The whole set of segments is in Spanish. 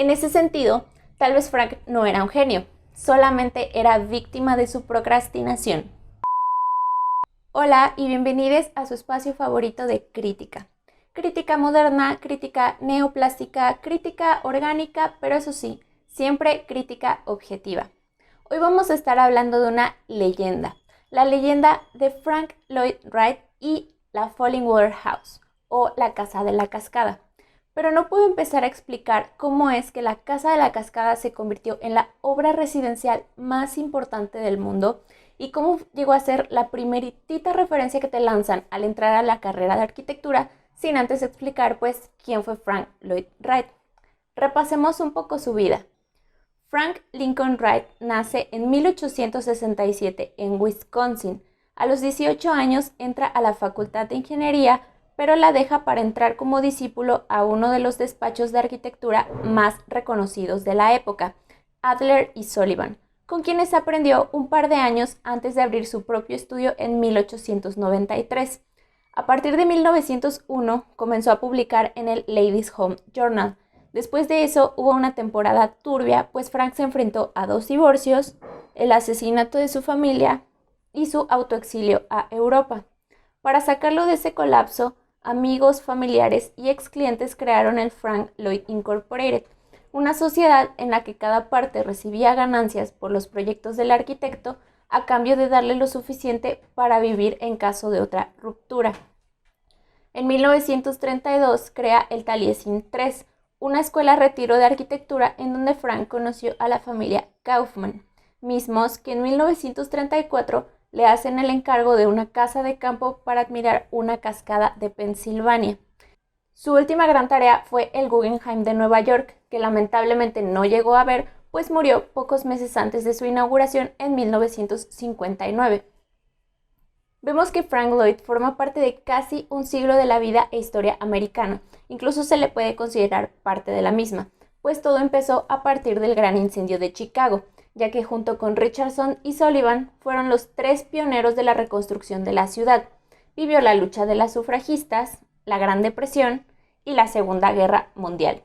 En ese sentido, tal vez Frank no era un genio, solamente era víctima de su procrastinación. Hola y bienvenidos a su espacio favorito de crítica. Crítica moderna, crítica neoplástica, crítica orgánica, pero eso sí, siempre crítica objetiva. Hoy vamos a estar hablando de una leyenda, la leyenda de Frank Lloyd Wright y la Falling Water House, o la Casa de la Cascada. Pero no puedo empezar a explicar cómo es que la Casa de la Cascada se convirtió en la obra residencial más importante del mundo y cómo llegó a ser la primeritita referencia que te lanzan al entrar a la carrera de arquitectura sin antes explicar pues quién fue Frank Lloyd Wright. Repasemos un poco su vida. Frank Lincoln Wright nace en 1867 en Wisconsin. A los 18 años entra a la Facultad de Ingeniería, pero la deja para entrar como discípulo a uno de los despachos de arquitectura más reconocidos de la época, Adler y Sullivan, con quienes aprendió un par de años antes de abrir su propio estudio en 1893. A partir de 1901 comenzó a publicar en el Ladies' Home Journal. Después de eso hubo una temporada turbia, pues Frank se enfrentó a 2 divorcios, el asesinato de su familia y su autoexilio a Europa. Para sacarlo de ese colapso, amigos, familiares y ex clientes crearon el Frank Lloyd Incorporated, una sociedad en la que cada parte recibía ganancias por los proyectos del arquitecto a cambio de darle lo suficiente para vivir en caso de otra ruptura. En 1932 crea el Taliesin III, una escuela retiro de arquitectura en donde Frank conoció a la familia Kaufman, mismos que en 1934 le hacen el encargo de una casa de campo para admirar una cascada de Pensilvania. Su última gran tarea fue el Guggenheim de Nueva York, que lamentablemente no llegó a ver, pues murió pocos meses antes de su inauguración en 1959. Vemos que Frank Lloyd forma parte de casi un siglo de la vida e historia americana, incluso se le puede considerar parte de la misma, pues todo empezó a partir del gran incendio de Chicago, ya que junto con Richardson y Sullivan fueron los 3 pioneros de la reconstrucción de la ciudad. Vivió la lucha de las sufragistas, la Gran Depresión y la Segunda Guerra Mundial.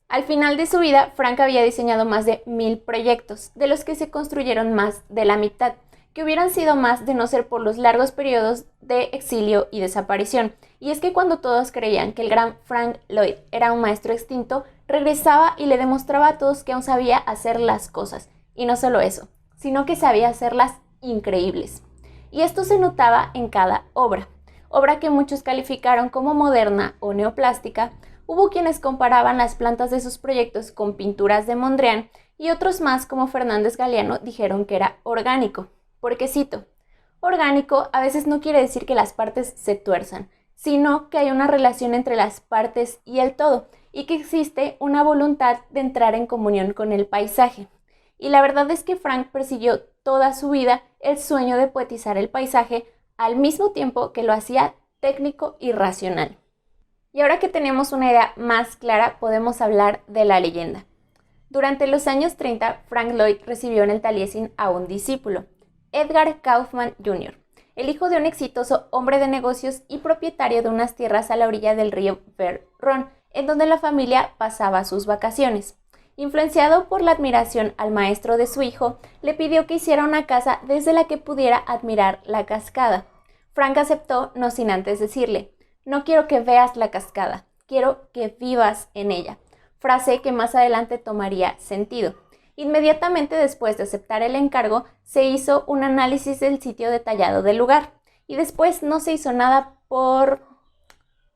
Al final de su vida, Frank había diseñado más de 1000 proyectos, de los que se construyeron más de la mitad, que hubieran sido más de no ser por los largos periodos de exilio y desaparición. Y es que cuando todos creían que el gran Frank Lloyd era un maestro extinto, regresaba y le demostraba a todos que aún sabía hacer las cosas. Y no solo eso, sino que sabía hacerlas increíbles. Y esto se notaba en cada obra que muchos calificaron como moderna o neoplástica. Hubo quienes comparaban las plantas de sus proyectos con pinturas de Mondrian y otros más como Fernández Galiano dijeron que era orgánico. Porque cito, orgánico a veces no quiere decir que las partes se tuerzan, sino que hay una relación entre las partes y el todo, y que existe una voluntad de entrar en comunión con el paisaje. Y la verdad es que Frank persiguió toda su vida el sueño de poetizar el paisaje al mismo tiempo que lo hacía técnico y racional. Y ahora que tenemos una idea más clara, podemos hablar de la leyenda. Durante los años 30, Frank Lloyd recibió en el Taliesin a un discípulo, Edgar Kaufman Jr., el hijo de un exitoso hombre de negocios y propietario de unas tierras a la orilla del río Bear Run, en donde la familia pasaba sus vacaciones. Influenciado por la admiración al maestro de su hijo, le pidió que hiciera una casa desde la que pudiera admirar la cascada. Frank aceptó, no sin antes decirle, no quiero que veas la cascada, quiero que vivas en ella, frase que más adelante tomaría sentido. Inmediatamente después de aceptar el encargo, se hizo un análisis del sitio detallado del lugar y después no se hizo nada por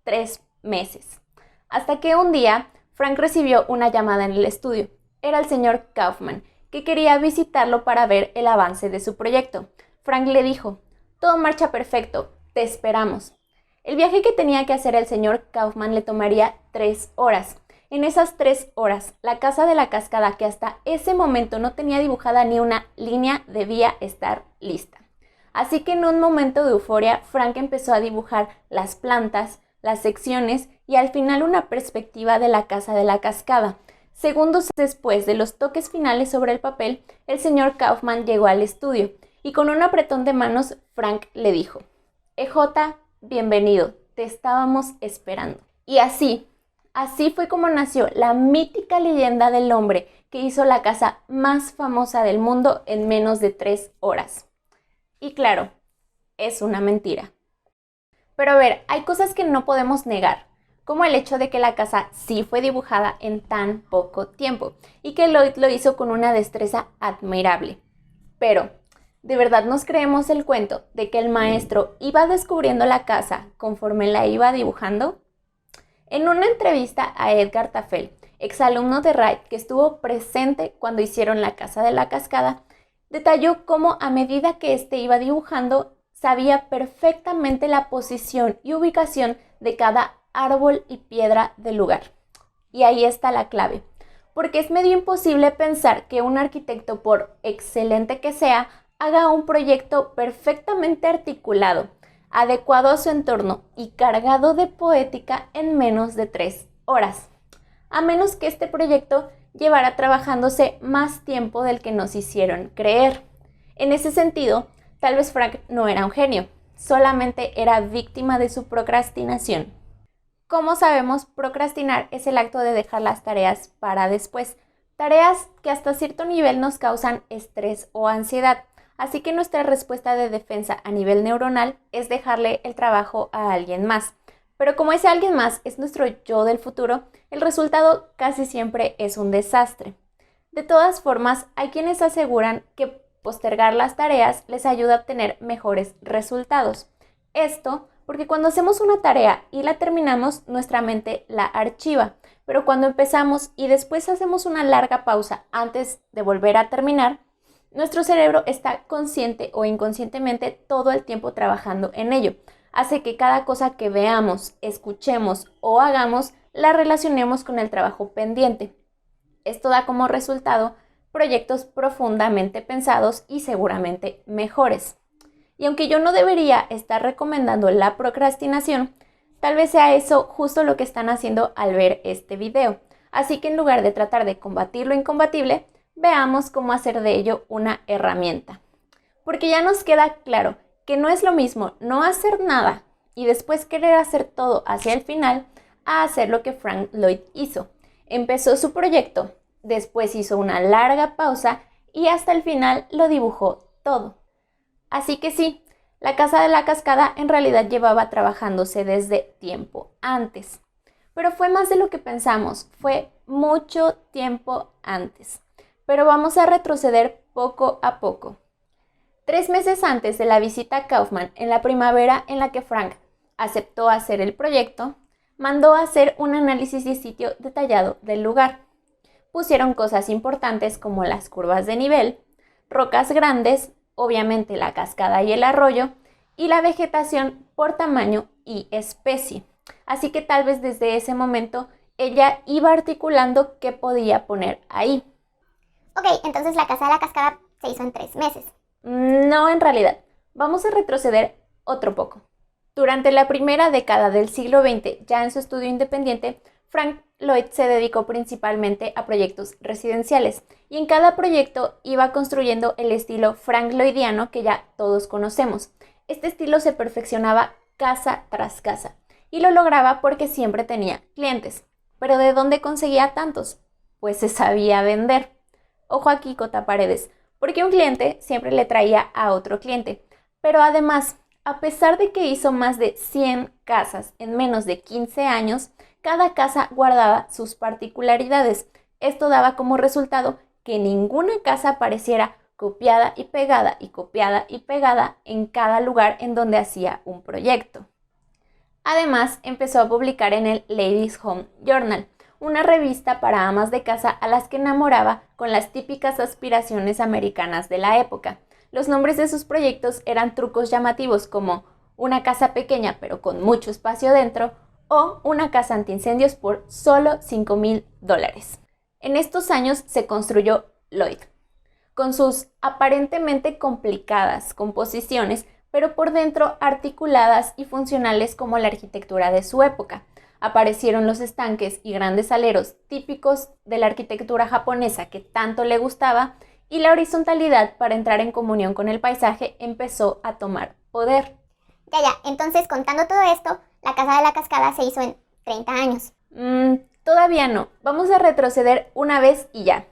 3 meses. Hasta que un día, Frank recibió una llamada en el estudio. Era el señor Kaufman, que quería visitarlo para ver el avance de su proyecto. Frank le dijo, todo marcha perfecto, te esperamos. El viaje que tenía que hacer el señor Kaufman le tomaría 3 horas. En esas 3 horas, la casa de la cascada, que hasta ese momento no tenía dibujada ni una línea, debía estar lista. Así que en un momento de euforia, Frank empezó a dibujar las plantas, las secciones y al final una perspectiva de la casa de la cascada. Segundos después de los toques finales sobre el papel, el señor Kaufman llegó al estudio y con un apretón de manos, Frank le dijo, EJ, bienvenido, te estábamos esperando. Y así, Así fue como nació la mítica leyenda del hombre que hizo la casa más famosa del mundo en menos de 3 horas. Y claro, es una mentira. Pero a ver, hay cosas que no podemos negar, como el hecho de que la casa sí fue dibujada en tan poco tiempo y que Lloyd lo hizo con una destreza admirable. Pero, ¿de verdad nos creemos el cuento de que el maestro iba descubriendo la casa conforme la iba dibujando? En una entrevista a Edgar Tafel, exalumno de Wright que estuvo presente cuando hicieron la Casa de la Cascada, detalló cómo a medida que éste iba dibujando, sabía perfectamente la posición y ubicación de cada árbol y piedra del lugar. Y ahí está la clave, porque es medio imposible pensar que un arquitecto, por excelente que sea, haga un proyecto perfectamente articulado, adecuado a su entorno y cargado de poética en menos de 3 horas, a menos que este proyecto llevara trabajándose más tiempo del que nos hicieron creer. En ese sentido, tal vez Frank no era un genio, solamente era víctima de su procrastinación. Como sabemos, procrastinar es el acto de dejar las tareas para después, tareas que hasta cierto nivel nos causan estrés o ansiedad. Así que nuestra respuesta de defensa a nivel neuronal es dejarle el trabajo a alguien más. Pero como ese alguien más es nuestro yo del futuro, el resultado casi siempre es un desastre. De todas formas, hay quienes aseguran que postergar las tareas les ayuda a obtener mejores resultados. Esto porque cuando hacemos una tarea y la terminamos, nuestra mente la archiva. Pero cuando empezamos y después hacemos una larga pausa antes de volver a terminar, nuestro cerebro está consciente o inconscientemente todo el tiempo trabajando en ello. Hace que cada cosa que veamos, escuchemos o hagamos la relacionemos con el trabajo pendiente. Esto da como resultado proyectos profundamente pensados y seguramente mejores. Y aunque yo no debería estar recomendando la procrastinación, tal vez sea eso justo lo que están haciendo al ver este video. Así que en lugar de tratar de combatir lo incombatible, veamos cómo hacer de ello una herramienta. Porque ya nos queda claro que no es lo mismo no hacer nada y después querer hacer todo hacia el final a hacer lo que Frank Lloyd hizo. Empezó su proyecto, después hizo una larga pausa y hasta el final lo dibujó todo. Así que sí, la Casa de la Cascada en realidad llevaba trabajándose desde tiempo antes. Pero fue más de lo que pensamos, fue mucho tiempo antes. Pero vamos a retroceder poco a poco. 3 meses antes de la visita a Kaufman, en la primavera en la que Frank aceptó hacer el proyecto, mandó a hacer un análisis de sitio detallado del lugar. Pusieron cosas importantes como las curvas de nivel, rocas grandes, obviamente la cascada y el arroyo, y la vegetación por tamaño y especie. Así que tal vez desde ese momento ella iba articulando qué podía poner ahí. Ok, entonces la Casa de la Cascada se hizo en 3 meses. No, en realidad. Vamos a retroceder otro poco. Durante la primera década del siglo XX, ya en su estudio independiente, Frank Lloyd se dedicó principalmente a proyectos residenciales y en cada proyecto iba construyendo el estilo Frank Lloydiano que ya todos conocemos. Este estilo se perfeccionaba casa tras casa y lo lograba porque siempre tenía clientes. ¿Pero de dónde conseguía tantos? Pues se sabía vender. Ojo aquí, Cota Paredes, porque un cliente siempre le traía a otro cliente. Pero además, a pesar de que hizo más de 100 casas en menos de 15 años, cada casa guardaba sus particularidades. Esto daba como resultado que ninguna casa pareciera copiada y pegada en cada lugar en donde hacía un proyecto. Además, empezó a publicar en el Ladies' Home Journal, una revista para amas de casa a las que enamoraba con las típicas aspiraciones americanas de la época. Los nombres de sus proyectos eran trucos llamativos como una casa pequeña pero con mucho espacio dentro o una casa antiincendios por solo $5,000. En estos años se construyó Lloyd, con sus aparentemente complicadas composiciones, pero por dentro articuladas y funcionales como la arquitectura de su época. Aparecieron los estanques y grandes aleros típicos de la arquitectura japonesa que tanto le gustaba y la horizontalidad para entrar en comunión con el paisaje empezó a tomar poder. Ya, entonces contando todo esto, la Casa de la Cascada se hizo en 30 años. Todavía no, vamos a retroceder una vez y ya.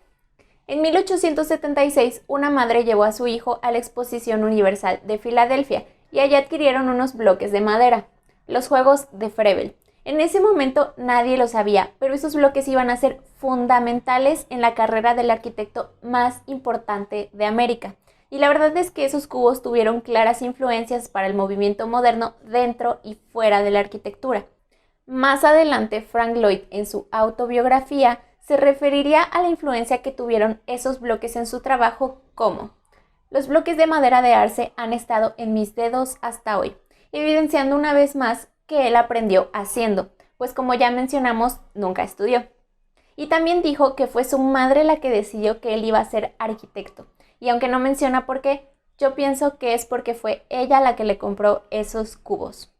En 1876, una madre llevó a su hijo a la Exposición Universal de Filadelfia y allí adquirieron unos bloques de madera, los juegos de Frebel. En ese momento nadie lo sabía, pero esos bloques iban a ser fundamentales en la carrera del arquitecto más importante de América. Y la verdad es que esos cubos tuvieron claras influencias para el movimiento moderno dentro y fuera de la arquitectura. Más adelante, Frank Lloyd, en su autobiografía, se referiría a la influencia que tuvieron esos bloques en su trabajo como: los bloques de madera de arce han estado en mis dedos hasta hoy, evidenciando una vez más que él aprendió haciendo, pues como ya mencionamos, nunca estudió. Y también dijo que fue su madre la que decidió que él iba a ser arquitecto, y aunque no menciona por qué, yo pienso que es porque fue ella la que le compró esos cubos.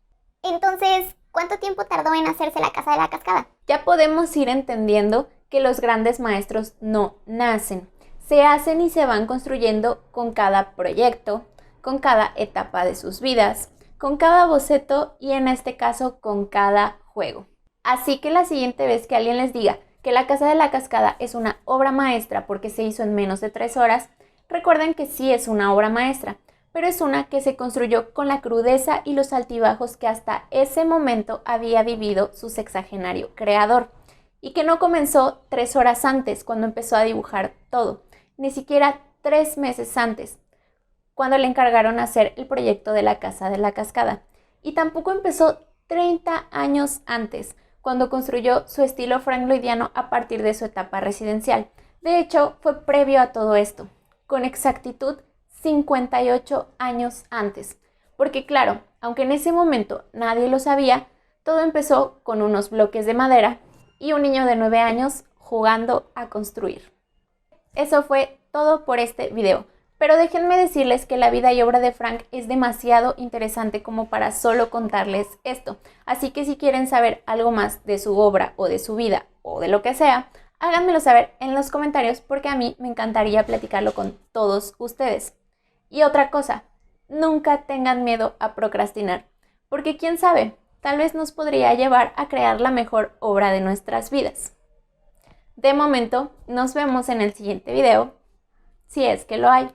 Entonces, ¿cuánto tiempo tardó en hacerse la casa de la cascada? Ya podemos ir entendiendo que los grandes maestros no nacen, se hacen y se van construyendo con cada proyecto, con cada etapa de sus vidas, con cada boceto y en este caso con cada juego. Así que la siguiente vez que alguien les diga que la Casa de la Cascada es una obra maestra porque se hizo en menos de 3 horas, recuerden que sí es una obra maestra, pero es una que se construyó con la crudeza y los altibajos que hasta ese momento había vivido su sexagenario creador, y que no comenzó 3 horas antes cuando empezó a dibujar todo, ni siquiera 3 meses antes, cuando le encargaron hacer el proyecto de la Casa de la Cascada, y tampoco empezó 30 años antes, cuando construyó su estilo frank-lloydiano a partir de su etapa residencial. De hecho, fue previo a todo esto, con exactitud 58 años antes, porque claro, aunque en ese momento nadie lo sabía, todo empezó con unos bloques de madera y un niño de 9 años jugando a construir. Eso fue todo por este video, pero déjenme decirles que la vida y obra de Frank es demasiado interesante como para solo contarles esto, así que si quieren saber algo más de su obra o de su vida o de lo que sea, háganmelo saber en los comentarios porque a mí me encantaría platicarlo con todos ustedes. Y otra cosa, nunca tengan miedo a procrastinar, porque quién sabe, tal vez nos podría llevar a crear la mejor obra de nuestras vidas. De momento, nos vemos en el siguiente video, si es que lo hay.